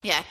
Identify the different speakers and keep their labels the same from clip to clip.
Speaker 1: Yeah.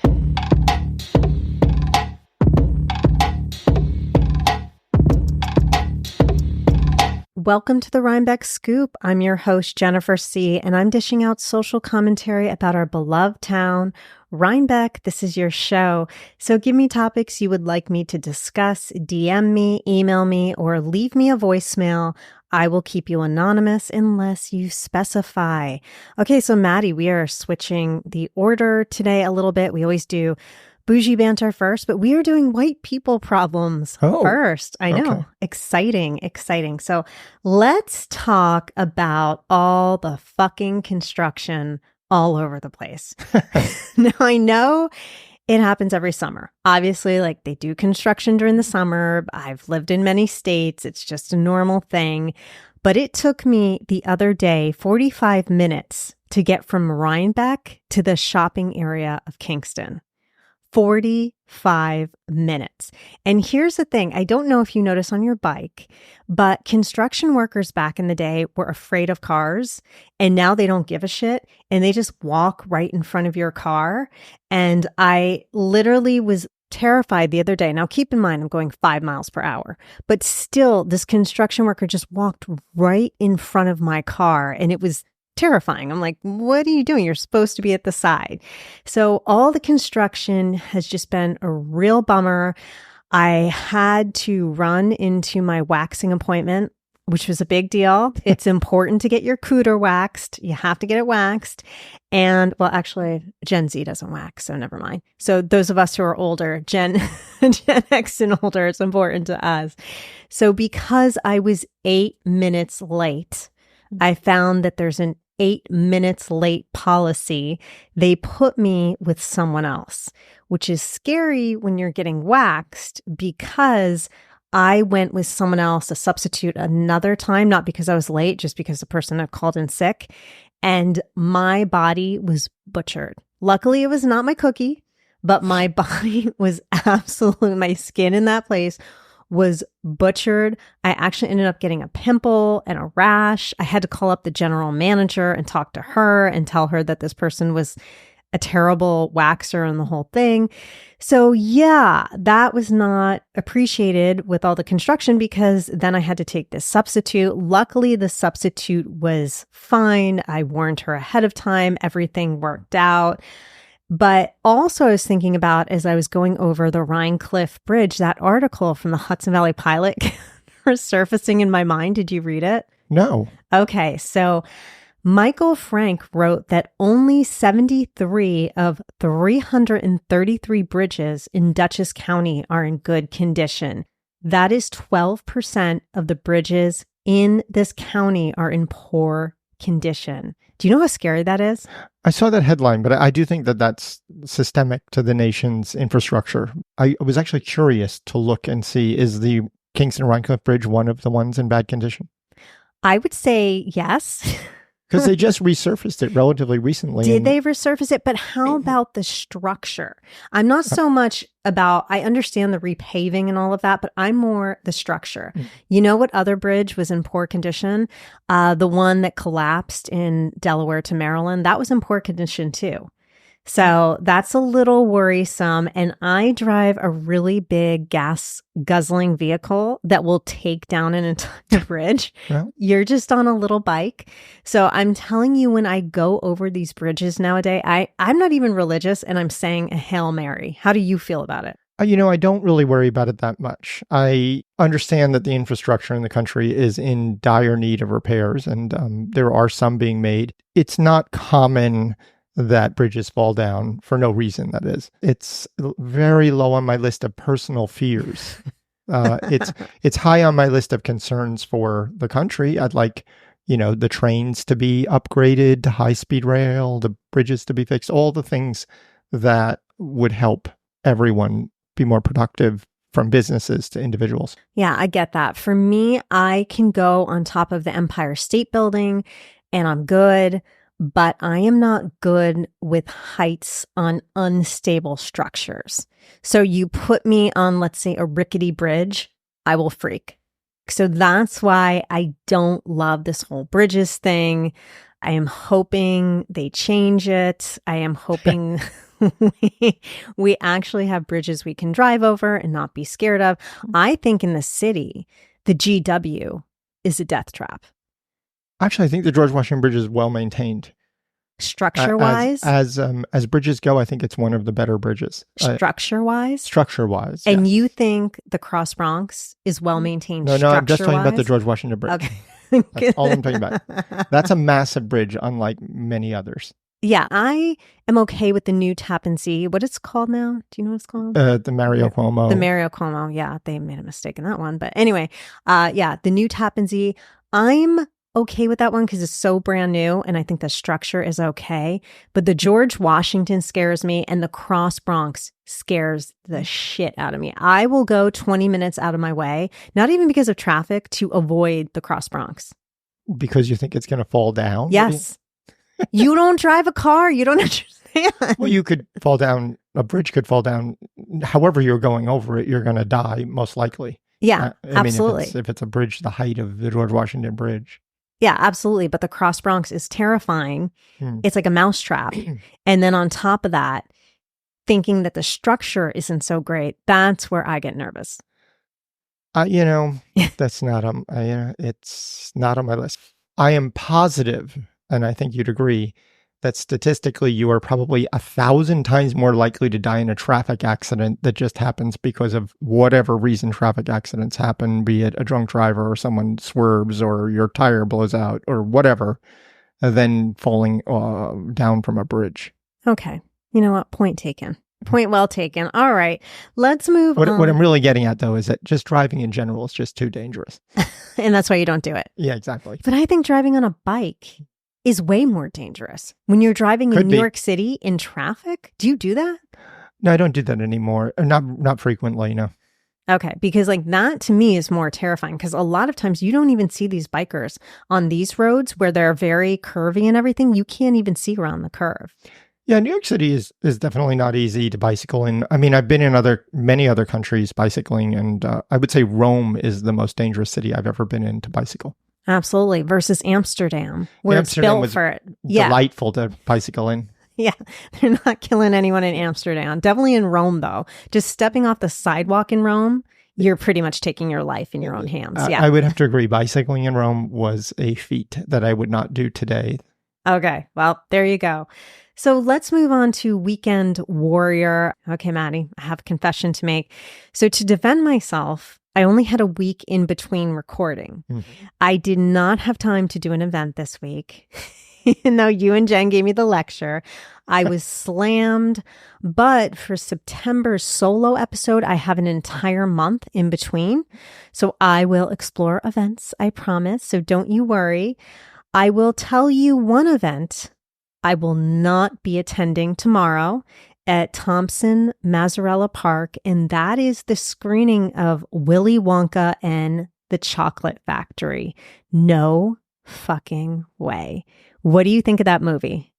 Speaker 2: Welcome to the Rhinebeck Scoop. I'm your host, Jennifer C., and I'm dishing out social commentary about our beloved town, Rhinebeck. This is your show. So give me topics you would like me to discuss, DM me, email me, or leave me a voicemail. I will keep you anonymous unless you specify. Okay, so Matty, we are switching the order today a little bit. We always do Boujee Banter first, but we are doing white people problems first. I know. Okay. Exciting. So let's talk about all the fucking construction all over the place. Now, I know it happens every summer. Obviously, like they do construction during the summer. I've lived in many states. It's just a normal thing. But it took me the other day 45 minutes to get from Rhinebeck to the shopping area of Kingston. 45 minutes. And here's the thing. I don't know if you notice on your bike, but construction workers back in the day were afraid of cars, and now they don't give a shit and they just walk right in front of your car. And I literally was terrified the other day. Now, keep in mind, I'm going 5 miles per hour, but still this construction worker just walked right in front of my car, and it was terrifying. I'm like, what are you doing? You're supposed to be at the side. So all the construction has just been a real bummer. I had to run into my waxing appointment, which was a big deal. It's important to get your cooter waxed. You have to get it waxed. And well, actually, Gen Z doesn't wax, so never mind. So those of us who are older, Gen X and older, it's important to us. So because I was 8 minutes late, I found that there's an 8 minutes late policy. They put me with someone else, which is scary when you're getting waxed, because I went with someone else, a substitute, another time, not because I was late, just because the person had called in sick, and my body was butchered. Luckily, it was not my cookie, but my body was absolutely, my skin in that place was butchered. I actually ended up getting a pimple and a rash. I had to call up the general manager and talk to her and tell her that this person was a terrible waxer and the whole thing. So yeah, that was not appreciated with all the construction, because then I had to take this substitute. Luckily, the substitute was fine. I warned her ahead of time. Everything worked out. But also I was thinking about, as I was going over the Rhine Cliff Bridge, that article from the Hudson Valley Pilot resurfacing in my mind. Did you read it?
Speaker 3: No.
Speaker 2: Okay. So Michael Frank wrote that only 73 of 333 bridges in Dutchess County are in good condition. That is 12% of the bridges in this county are in poor condition. Do you know how scary that is?
Speaker 3: I saw that headline, but I do think that that's systemic to the nation's infrastructure. I was actually curious to look and see, is the Kingston Rhinecliff Bridge one of the ones in bad condition?
Speaker 2: I would say yes.
Speaker 3: Because they just resurfaced it relatively recently.
Speaker 2: Did they resurface it? But how about the structure? I'm not so much about, I understand the repaving and all of that, but I'm more the structure. You know what other bridge was in poor condition? The one that collapsed in Delaware to Maryland, that was in poor condition too. So that's a little worrisome. And I drive a really big gas guzzling vehicle that will take down an entire bridge. Yeah. You're just on a little bike. So I'm telling you, when I go over these bridges nowadays, I'm not even religious, and I'm saying a Hail Mary. How do you feel about it?
Speaker 3: You know, I don't really worry about it that much. I understand that the infrastructure in the country is in dire need of repairs, and there are some being made. It's not common that bridges fall down for no reason, that is. It's very low on my list of personal fears. It's high on my list of concerns for the country. I'd like, the trains to be upgraded to high-speed rail, the bridges to be fixed, all the things that would help everyone be more productive, from businesses to individuals.
Speaker 2: Yeah, I get that. For me, I can go on top of the Empire State Building and I'm good. But I am not good with heights on unstable structures. So you put me on, let's say, a rickety bridge, I will freak. So that's why I don't love this whole bridges thing. I am hoping they change it. I am hoping We actually have bridges we can drive over and not be scared of. I think in the city, the GW is a death trap.
Speaker 3: Actually, I think the George Washington Bridge is well maintained.
Speaker 2: Structure-wise?
Speaker 3: As bridges go, I think it's one of the better bridges.
Speaker 2: Structure-wise?
Speaker 3: Structure-wise,
Speaker 2: And
Speaker 3: yes.
Speaker 2: you think the Cross Bronx is well maintained?
Speaker 3: No, I'm just talking about the George Washington Bridge.
Speaker 2: Okay.
Speaker 3: That's all I'm talking about. That's a massive bridge, unlike many others.
Speaker 2: Yeah, I am okay with the new Tappan Zee. What it's called now? Do you know what it's called?
Speaker 3: The Mario Cuomo.
Speaker 2: The Mario Cuomo. Yeah, they made a mistake in that one. But anyway, yeah, the new Tappan Zee. I'm okay with that one because it's so brand new and I think the structure is okay. But the George Washington scares me and the Cross Bronx scares the shit out of me. I will go 20 minutes out of my way, not even because of traffic, to avoid the Cross Bronx.
Speaker 3: Because you think it's going to fall down?
Speaker 2: Yes. You don't drive a car. You don't understand.
Speaker 3: Well, you could fall down. A bridge could fall down. However you're going over it, you're going to die, most likely.
Speaker 2: Yeah, absolutely.
Speaker 3: If it's a bridge the height of the George Washington Bridge.
Speaker 2: Yeah, absolutely. But the Cross Bronx is terrifying. It's like a mousetrap. And then on top of that, thinking that the structure isn't so great, that's where I get nervous.
Speaker 3: That's not it's not on my list. I am positive, and I think you'd agree, that statistically you are probably 1,000 times more likely to die in a traffic accident that just happens because of whatever reason traffic accidents happen, be it a drunk driver or someone swerves or your tire blows out or whatever, than falling down from a bridge.
Speaker 2: Okay. You know what? Point taken. Point well taken. All right. Let's move on.
Speaker 3: What I'm really getting at, though, is that just driving in general is just too dangerous.
Speaker 2: And that's why you don't do it.
Speaker 3: Yeah, exactly.
Speaker 2: But I think driving on a bike is way more dangerous. When you're driving in New York City in traffic, do you do that?
Speaker 3: No, I don't do that anymore. Not frequently, no.
Speaker 2: Okay, because like that to me is more terrifying because a lot of times you don't even see these bikers on these roads where they're very curvy and everything. You can't even see around the curve.
Speaker 3: Yeah, New York City is definitely not easy to bicycle in. I mean, I've been in many other countries bicycling, and I would say Rome is the most dangerous city I've ever been in to bicycle.
Speaker 2: Absolutely. Versus Amsterdam, where
Speaker 3: Amsterdam
Speaker 2: it's built for it.
Speaker 3: Yeah. Delightful to bicycle in.
Speaker 2: Yeah. They're not killing anyone in Amsterdam. Definitely in Rome, though. Just stepping off the sidewalk in Rome, you're pretty much taking your life in your own hands. Yeah.
Speaker 3: I would have to agree. Bicycling in Rome was a feat that I would not do today.
Speaker 2: Okay. Well, there you go. So let's move on to Weekend Warrior. Okay, Matty, I have a confession to make. So to defend myself, I only had a week in between recording. Mm-hmm. I did not have time to do an event this week. Even though you and Jen gave me the lecture, I was slammed. But for September's solo episode, I have an entire month in between. So I will explore events, I promise. So don't you worry. I will tell you one event I will not be attending tomorrow at Thompson Mazzarella Park, and that is the screening of Willy Wonka and the Chocolate Factory. No fucking way. What do you think of that movie?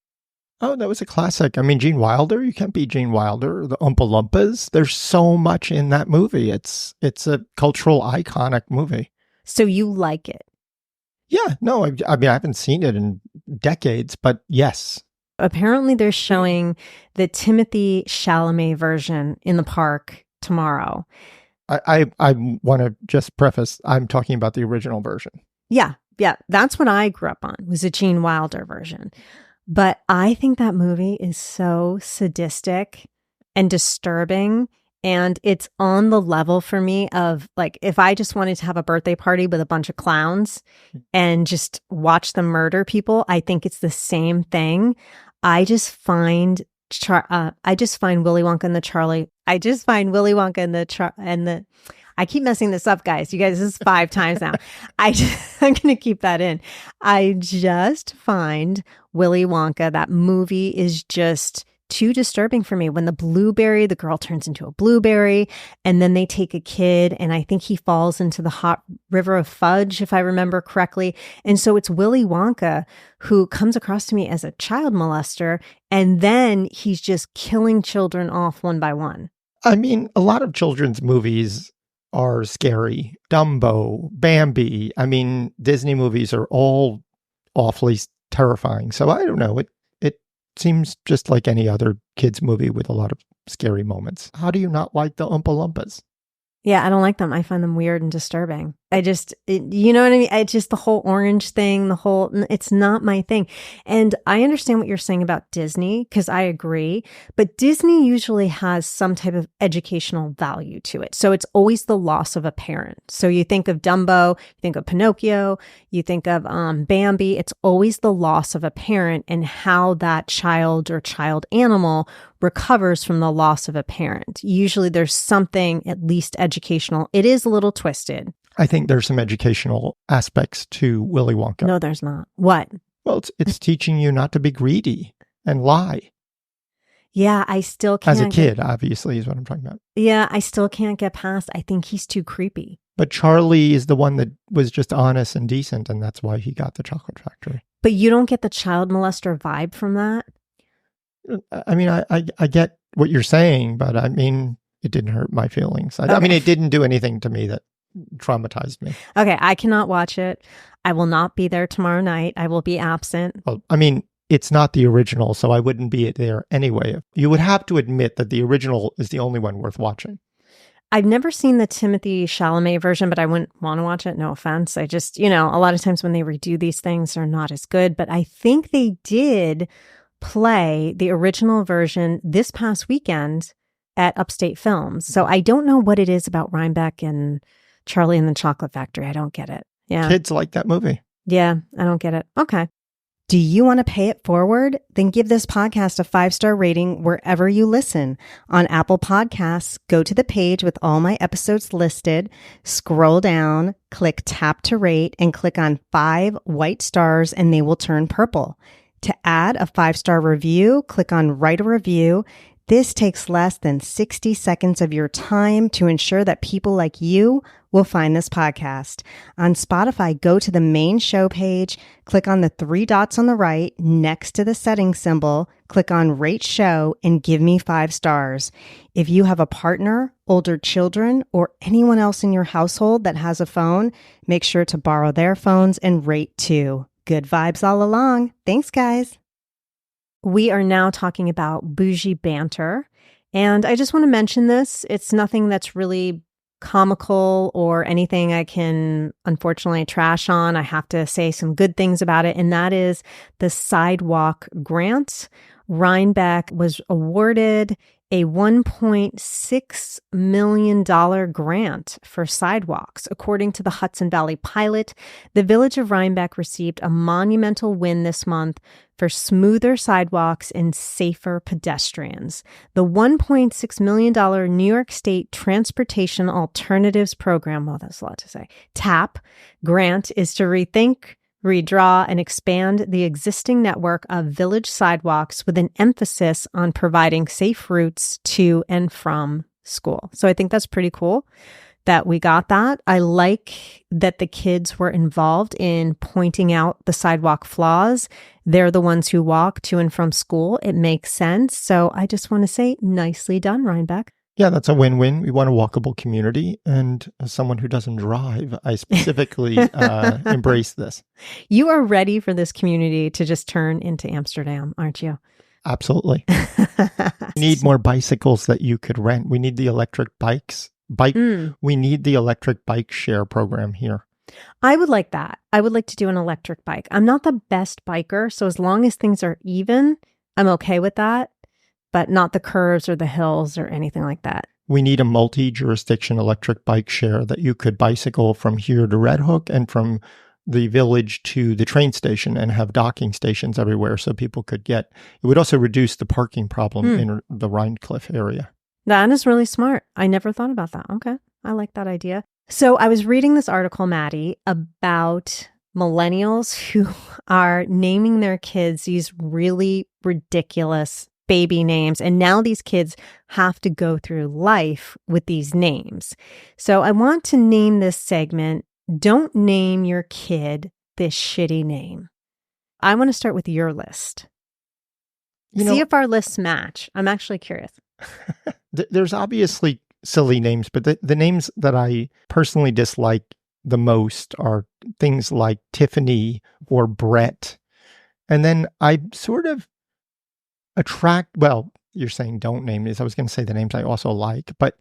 Speaker 3: Oh, that was a classic. I mean, Gene Wilder, you can't beat Gene Wilder. The Oompa Loompas, there's so much in that movie. It's a cultural iconic movie.
Speaker 2: So you like it?
Speaker 3: Yeah, no, I mean, I haven't seen it in decades, but yes.
Speaker 2: Apparently they're showing the Timothée Chalamet version in the park tomorrow.
Speaker 3: I want to just preface, I'm talking about the original version.
Speaker 2: Yeah, that's what I grew up on, was a Gene Wilder version. But I think that movie is so sadistic and disturbing. And it's on the level for me of like, if I just wanted to have a birthday party with a bunch of clowns and just watch them murder people, I think it's the same thing. I just find Willy Wonka and the Charlie. I just find Willy Wonka and the. I keep messing this up, guys. You guys, this is 5 times now. I'm going to keep that in. I just find Willy Wonka, that movie is just too disturbing for me. When the girl turns into a blueberry, and then they take a kid, and I think he falls into the hot river of fudge, if I remember correctly. And so it's Willy Wonka who comes across to me as a child molester, and then he's just killing children off one by one.
Speaker 3: I mean, a lot of children's movies are scary. Dumbo, Bambi. I mean, Disney movies are all awfully terrifying. So I don't know. seems just like any other kids movie with a lot of scary moments. How do you not like the Oompa Loompas?
Speaker 2: Yeah, I don't like them. I find them weird and disturbing. You know what I mean? It's just the whole orange thing, it's not my thing. And I understand what you're saying about Disney, because I agree. But Disney usually has some type of educational value to it. So it's always the loss of a parent. So you think of Dumbo, you think of Pinocchio, you think of Bambi. It's always the loss of a parent and how that child or child animal recovers from the loss of a parent. Usually there's something at least educational. It is a little twisted.
Speaker 3: I think there's some educational aspects to Willy Wonka.
Speaker 2: No, there's not. What?
Speaker 3: Well, it's teaching you not to be greedy and lie.
Speaker 2: Yeah, I still can't.
Speaker 3: As a kid, obviously, is what I'm talking about.
Speaker 2: Yeah, I still can't get past. I think he's too creepy.
Speaker 3: But Charlie is the one that was just honest and decent, and that's why he got the chocolate factory.
Speaker 2: But you don't get the child molester vibe from that?
Speaker 3: I mean, I get what you're saying, but I mean, it didn't hurt my feelings. I mean, it didn't do anything to me that traumatized me.
Speaker 2: Okay, I cannot watch it. I will not be there tomorrow night. I will be absent.
Speaker 3: Well, I mean, it's not the original, so I wouldn't be there anyway. You would have to admit that the original is the only one worth watching.
Speaker 2: I've never seen the Timothée Chalamet version, but I wouldn't want to watch it. No offense. I just, a lot of times when they redo these things, they're not as good. But I think they did play the original version this past weekend at Upstate Films. So I don't know what it is about Rhinebeck and Charlie and the Chocolate Factory. I don't get it. Yeah.
Speaker 3: Kids like that movie.
Speaker 2: Yeah, I don't get it. Okay. Do you want to pay it forward? Then give this podcast a 5-star rating wherever you listen. On Apple Podcasts, go to the page with all my episodes listed, scroll down, click tap to rate, and click on 5 white stars and they will turn purple. To add a 5-star review, click on write a review. This takes less than 60 seconds of your time to ensure that people like you will find this podcast. On Spotify, go to the main show page, click on the 3 dots on the right next to the settings symbol, click on rate show, and give me 5 stars. If you have a partner, older children, or anyone else in your household that has a phone, make sure to borrow their phones and rate too. Good vibes all along. Thanks, guys. We are now talking about Boujee Banter. And I just want to mention this. It's nothing that's really comical or anything I can unfortunately trash on. I have to say some good things about it. And that is the sidewalk grant. Rhinebeck was awarded a $1.6 million grant for sidewalks. According to the Hudson Valley Pilot, the village of Rhinebeck received a monumental win this month for smoother sidewalks and safer pedestrians. The $1.6 million New York State Transportation Alternatives Program, well, that's a lot to say, TAP, grant is to rethink, redraw, and expand the existing network of village sidewalks with an emphasis on providing safe routes to and from school. So I think that's pretty cool that we got that. I like that the kids were involved in pointing out the sidewalk flaws. They're the ones who walk to and from school. It makes sense. So I just want to say nicely done, Rhinebeck.
Speaker 3: Yeah, that's a win-win. We want a walkable community. And as someone who doesn't drive, I specifically embrace this.
Speaker 2: You are ready for this community to just turn into Amsterdam, aren't you?
Speaker 3: Absolutely. We need more bicycles that you could rent. We need the electric bikes. We need the electric bike share program here.
Speaker 2: I would like that. I would like to do an electric bike. I'm not the best biker, so as long as things are even, I'm okay with that. But not the curves or the hills or anything like that.
Speaker 3: We need a multi-jurisdiction electric bike share that you could bicycle from here to Red Hook and from the village to the train station and have docking stations everywhere so people could get. It would also reduce the parking problem in the Rhinecliff area.
Speaker 2: That is really smart. I never thought about that. Okay. I like that idea. So I was reading this article, Matty, about millennials who are naming their kids these really ridiculous baby names. And now these kids have to go through life with these names. So I want to name this segment, Don't Name Your Kid This Shitty Name. I want to start with your list. See if our lists match. I'm actually curious.
Speaker 3: There's obviously silly names, but the names that I personally dislike the most are things like Tiffany or Brett. And then I sort of well, you're saying don't name these. I was going to say the names I also like, but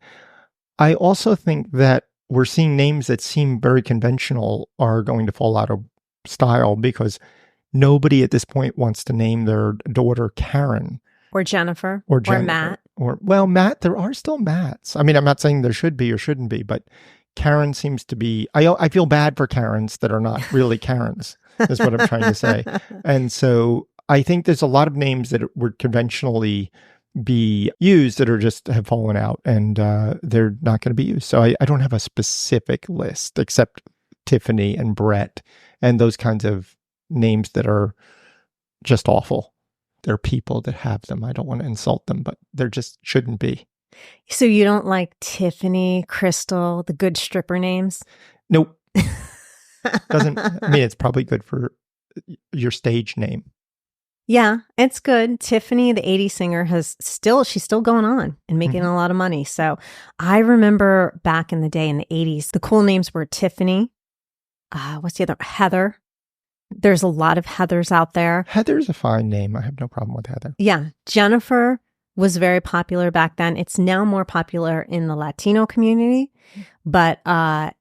Speaker 3: I also think that we're seeing names that seem very conventional are going to fall out of style because nobody at this point wants to name their daughter Karen.
Speaker 2: Or Jennifer.
Speaker 3: Or
Speaker 2: Matt.
Speaker 3: Well, Matt, there are still Matts. I mean, I'm not saying there should be or shouldn't be, but Karen seems to be, I feel bad for Karens that are not really Karens, is what I'm trying to say. And so I think there's a lot of names that would conventionally be used that are just have fallen out and they're not going to be used. So I don't have a specific list except Tiffany and Brett and those kinds of names that are just awful. There are people that have them. I don't want to insult them, but there just shouldn't be.
Speaker 2: So you don't like Tiffany, Crystal, the good stripper names?
Speaker 3: Nope. I mean, it's probably good for your stage name.
Speaker 2: Yeah, it's good. Tiffany, the 80s singer, she's still going on and making a lot of money. So I remember back in the day in the 80s, the cool names were Tiffany. What's the other? Heather. There's a lot of Heathers out there.
Speaker 3: Heather's a fine name. I have no problem with Heather.
Speaker 2: Yeah. Jennifer was very popular back then. It's now more popular in the Latino community. But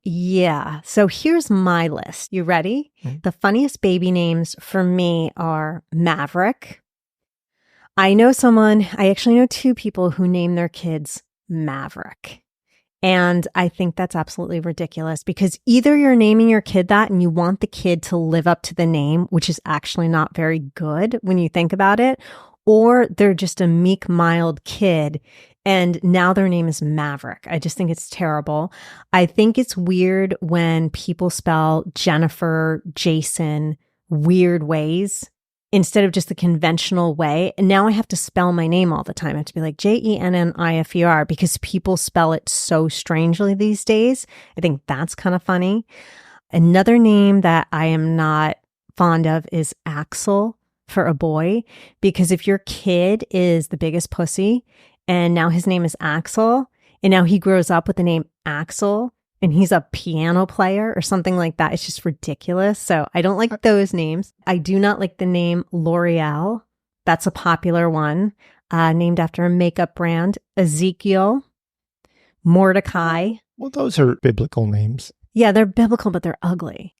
Speaker 2: yeah. So here's my list. You ready? Mm-hmm. The funniest baby names for me are Maverick. I actually know two people who name their kids Maverick. And I think that's absolutely ridiculous because either you're naming your kid that and you want the kid to live up to the name, which is actually not very good when you think about it, or they're just a meek, mild kid and now their name is Maverick. I just think it's terrible. I think it's weird when people spell Jennifer, Jason weird ways instead of just the conventional way. And now I have to spell my name all the time. I have to be like Jennifer because people spell it so strangely these days. I think that's kind of funny. Another name that I am not fond of is Axel for a boy, because if your kid is the biggest pussy and now his name is Axel and now he grows up with the name Axel and he's a piano player or something like that, it's just ridiculous. So I don't like those names. I do not like the name L'Oreal. That's a popular one, named after a makeup brand. Ezekiel, Mordecai.
Speaker 3: Well, those are biblical names.
Speaker 2: Yeah, they're biblical, but they're ugly.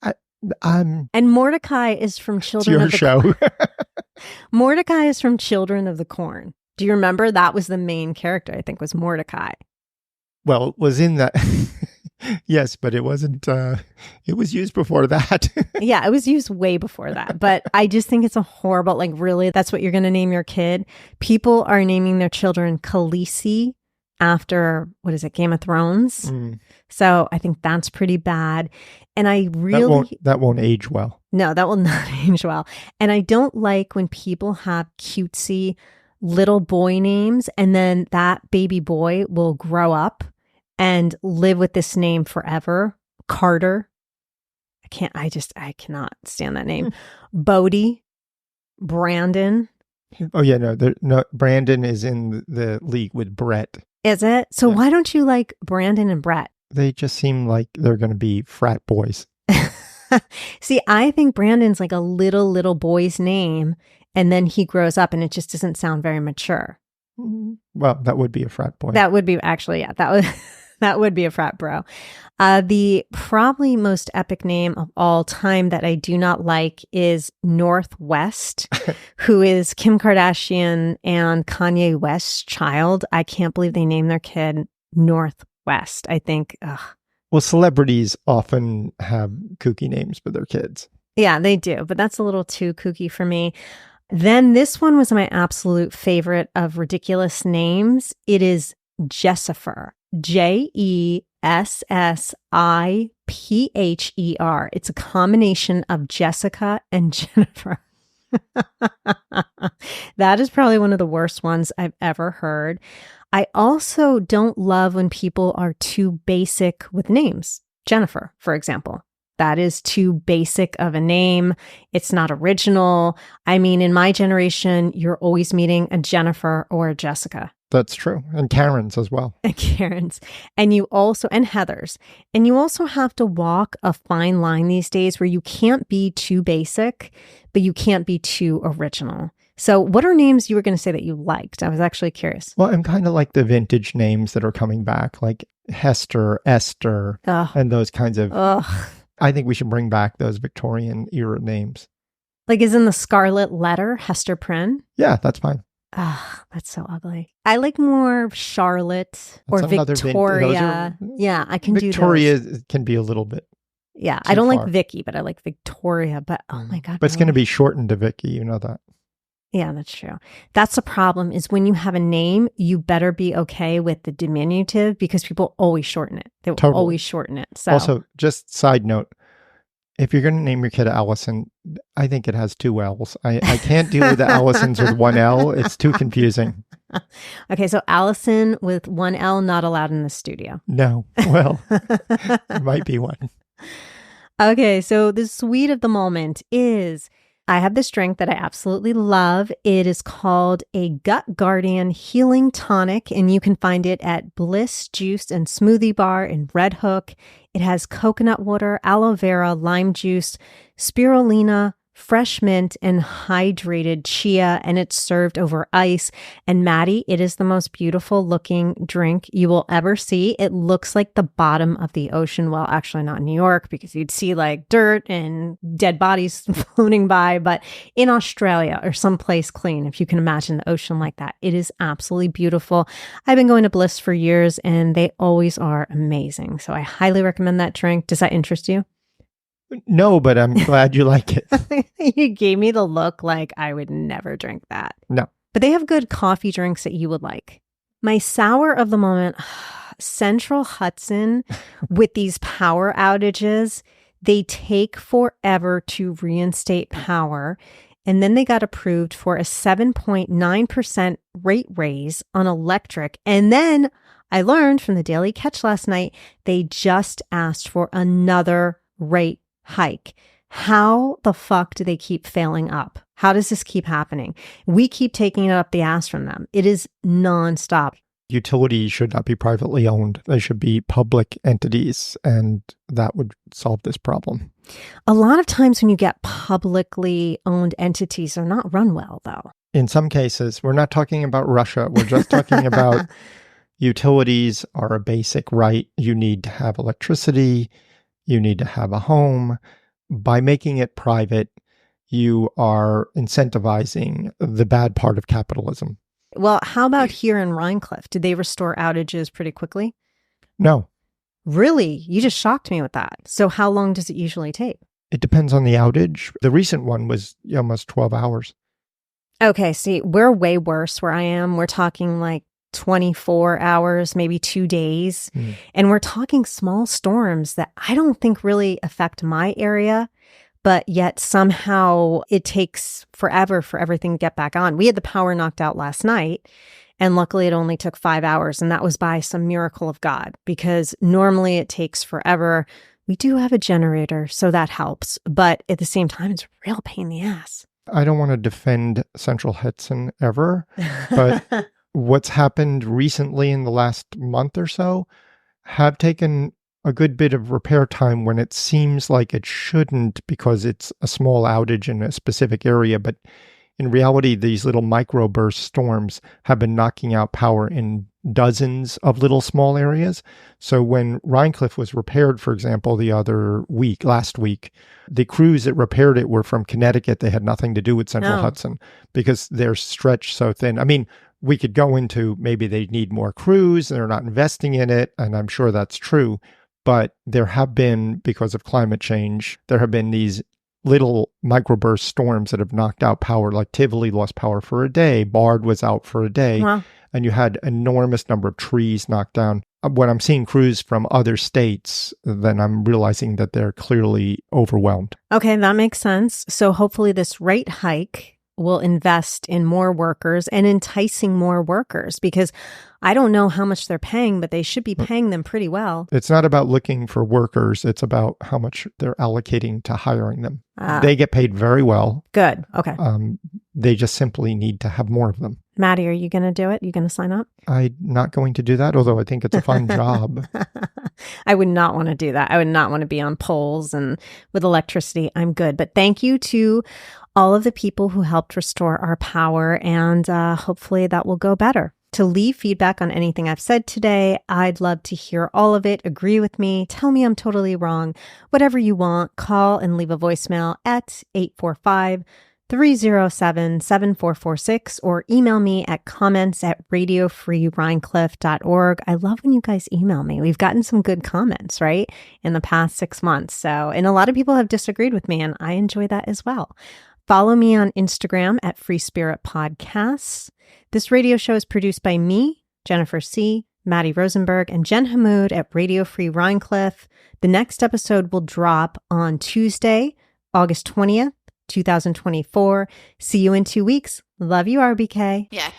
Speaker 2: And Mordecai is from Children of the
Speaker 3: Corn.
Speaker 2: Mordecai is from Children of the Corn. Do you remember? That was the main character, I think, was Mordecai.
Speaker 3: Well, it was in that. Yes, but it wasn't, it was used before that.
Speaker 2: Yeah, it was used way before that. But I just think it's a horrible, like, really, that's what you're going to name your kid? People are naming their children Khaleesi after, Game of Thrones? Mm. So I think that's pretty bad. And I really...
Speaker 3: That won't age well.
Speaker 2: No, that will not age well. And I don't like when people have cutesy little boy names and then that baby boy will grow up and live with this name forever. Carter. I cannot stand that name. Bodie. Brandon.
Speaker 3: Oh yeah, no, Brandon is in the league with Brett.
Speaker 2: Is it? So yeah. Why don't you like Brandon and Brett?
Speaker 3: They just seem like they're going to be frat boys.
Speaker 2: See, I think Brandon's like a little boy's name and then he grows up and it just doesn't sound very mature.
Speaker 3: Well, that would be a frat boy.
Speaker 2: That would be actually, yeah, that would be a frat bro. The probably most epic name of all time that I do not like is Northwest, who is Kim Kardashian and Kanye West's child. I can't believe they named their kid Northwest. I think, ugh.
Speaker 3: Well, celebrities often have kooky names for their kids.
Speaker 2: Yeah, they do, but that's a little too kooky for me. Then this one was my absolute favorite of ridiculous names. It is Jessifer. Jessipher. It's a combination of Jessica and Jennifer. That is probably one of the worst ones I've ever heard. I also don't love when people are too basic with names. Jennifer, for example. That is too basic of a name. It's not original. I mean, in my generation, you're always meeting a Jennifer or a Jessica.
Speaker 3: That's true. And Karen's as well.
Speaker 2: And Karen's. And Heather's. And you also have to walk a fine line these days where you can't be too basic, but you can't be too original. So what are names you were going to say that you liked? I was actually curious.
Speaker 3: Well, I'm kind of like the vintage names that are coming back, like Hester, Esther, and those kinds of... I think we should bring back those Victorian era names.
Speaker 2: Like is in the Scarlet Letter, Hester Prynne?
Speaker 3: Yeah, that's fine.
Speaker 2: That's so ugly. I like more Charlotte or Victoria. Yeah, I can do those.
Speaker 3: Victoria can be a little bit.
Speaker 2: Yeah, I don't like Vicky, but I like Victoria. But oh my God.
Speaker 3: But it's going to be shortened to Vicky, you know that.
Speaker 2: Yeah, that's true. That's the problem is when you have a name, you better be okay with the diminutive because people always shorten it. They will always shorten it. So.
Speaker 3: Also, just side note, if you're going to name your kid Allison, I think it has 2 L's. I can't deal with the Allisons with 1 L. It's too confusing.
Speaker 2: Okay, so Allison with 1 L not allowed in the studio.
Speaker 3: No. Well, there might be one.
Speaker 2: Okay, so the sweet of the moment is I have this drink that I absolutely love. It is called a Gut Guardian Healing Tonic, and you can find it at Bliss Juice and Smoothie Bar in Red Hook. It has coconut water, aloe vera, lime juice, spirulina, fresh mint, and hydrated chia, and it's served over ice. And Matty, it is the most beautiful looking drink you will ever see. It looks like the bottom of the ocean. Well, actually not in New York because you'd see like dirt and dead bodies floating by, but in Australia or someplace clean, if you can imagine the ocean like that. It is absolutely beautiful. I've been going to Bliss for years and they always are amazing. So I highly recommend that drink. Does that interest you?
Speaker 3: No, but I'm glad you like it.
Speaker 2: You gave me the look like I would never drink that.
Speaker 3: No.
Speaker 2: But they have good coffee drinks that you would like. My sour of the moment, Central Hudson with these power outages, they take forever to reinstate power. And then they got approved for a 7.9% rate raise on electric. And then I learned from the Daily Catch last night, they just asked for another rate hike. How the fuck do they keep failing up? How does this keep happening? We keep taking it up the ass from them. It is nonstop.
Speaker 3: Utilities should not be privately owned. They should be public entities, and that would solve this problem.
Speaker 2: A lot of times when you get publicly owned entities, they're not run well, though.
Speaker 3: In some cases, we're not talking about Russia. We're just talking about utilities are a basic right. You need to have electricity. You need to have a home. By making it private, you are incentivizing the bad part of capitalism.
Speaker 2: Well, how about here in Rhinecliff? Did they restore outages pretty quickly?
Speaker 3: No.
Speaker 2: Really? You just shocked me with that. So how long does it usually take?
Speaker 3: It depends on the outage. The recent one was almost 12 hours.
Speaker 2: Okay, see, we're way worse where I am. We're talking like 24 hours, maybe 2 days. And we're talking small storms that I don't think really affect my area, but yet somehow it takes forever for everything to get back on. We had the power knocked out last night, and luckily it only took 5 hours, and that was by some miracle of God, because normally it takes forever. We do have a generator, so that helps, but at the same time, it's a real pain in the ass.
Speaker 3: I don't want to defend Central Hudson ever, but what's happened recently in the last month or so have taken a good bit of repair time when it seems like it shouldn't because it's a small outage in a specific area. But in reality, these little microburst storms have been knocking out power in dozens of little small areas. So when Rhinecliff was repaired, for example, last week, the crews that repaired it were from Connecticut. They had nothing to do with Central Hudson because they're stretched so thin. I mean, we could go into maybe they need more crews, they're not investing in it, and I'm sure that's true. But there have been, because of climate change, there have been these little microburst storms that have knocked out power, like Tivoli lost power for a day, Bard was out for a day, and you had enormous number of trees knocked down. When I'm seeing crews from other states, then I'm realizing that they're clearly overwhelmed.
Speaker 2: Okay, that makes sense. So hopefully this rate hike will invest in more workers and enticing more workers, because I don't know how much they're paying, but they should be paying them pretty well.
Speaker 3: It's not about looking for workers. It's about how much they're allocating to hiring them. They get paid very well.
Speaker 2: Good. Okay.
Speaker 3: They just simply need to have more of them.
Speaker 2: Matty, are you going to do it? You going to sign up?
Speaker 3: I'm not going to do that, although I think it's a fun job.
Speaker 2: I would not want to do that. I would not want to be on poles and with electricity. I'm good. But thank you to all of the people who helped restore our power, and hopefully that will go better. To leave feedback on anything I've said today, I'd love to hear all of it. Agree with me. Tell me I'm totally wrong. Whatever you want, call and leave a voicemail at 845-307-7446 or email me at comments@radiofreerhinecliff.org. I love when you guys email me. We've gotten some good comments, right, in the past 6 months. And a lot of people have disagreed with me, and I enjoy that as well. Follow me on Instagram at Free Spirit Podcasts. This radio show is produced by me, Jennifer C., Matty Rosenberg, and Jen Hammoud at Radio Free Rhinecliff. The next episode will drop on Tuesday, August 20th, 2024. See you in 2 weeks. Love you, RBK.
Speaker 1: Yeah,